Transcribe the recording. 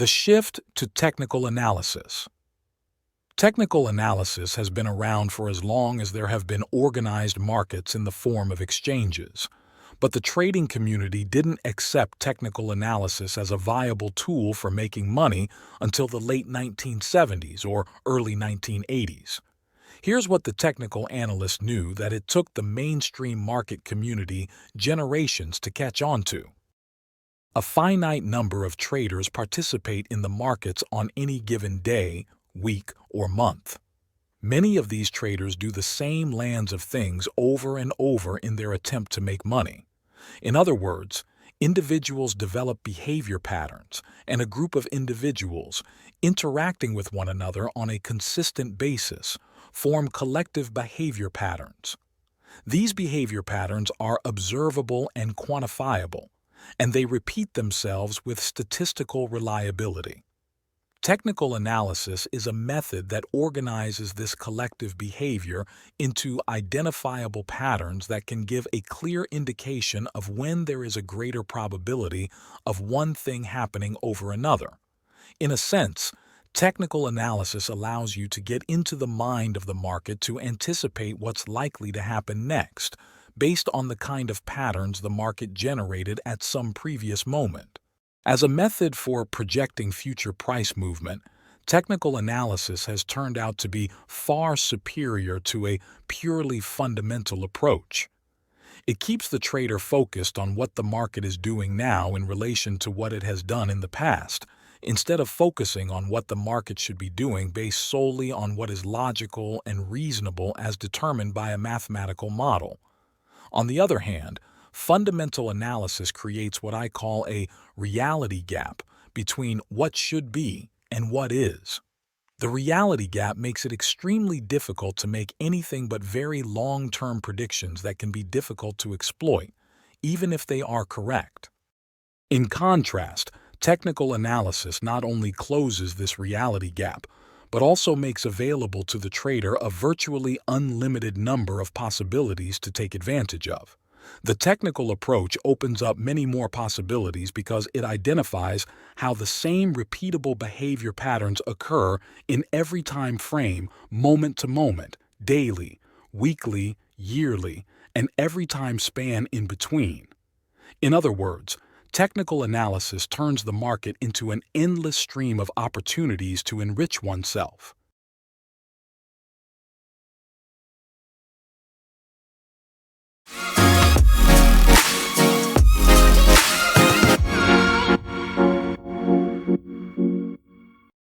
The shift to technical analysis. Technical analysis has been around for as long as there have been organized markets in the form of exchanges. But the trading community didn't accept technical analysis as a viable tool for making money until the late 1970s or early 1980s. Here's what the technical analyst knew that it took the mainstream market community generations to catch on to. A finite number of traders participate in the markets on any given day, week, or month. Many of these traders do the same lands of things over and over in their attempt to make money. In other words, individuals develop behavior patterns, and a group of individuals, interacting with one another on a consistent basis, form collective behavior patterns. These behavior patterns are observable and quantifiable, and they repeat themselves with statistical reliability. Technical analysis is a method that organizes this collective behavior into identifiable patterns that can give a clear indication of when there is a greater probability of one thing happening over another. In a sense, technical analysis allows you to get into the mind of the market to anticipate what's likely to happen next, based on the kind of patterns the market generated at some previous moment. As a method for projecting future price movement, technical analysis has turned out to be far superior to a purely fundamental approach. It keeps the trader focused on what the market is doing now in relation to what it has done in the past, instead of focusing on what the market should be doing based solely on what is logical and reasonable as determined by a mathematical model. On the other hand, fundamental analysis creates what I call a reality gap between what should be and what is. The reality gap makes it extremely difficult to make anything but very long-term predictions that can be difficult to exploit, even if they are correct. In contrast, technical analysis not only closes this reality gap, but also makes available to the trader a virtually unlimited number of possibilities to take advantage of. The technical approach opens up many more possibilities because it identifies how the same repeatable behavior patterns occur in every time frame, moment to moment, daily, weekly, yearly, and every time span in between. In other words, technical analysis turns the market into an endless stream of opportunities to enrich oneself.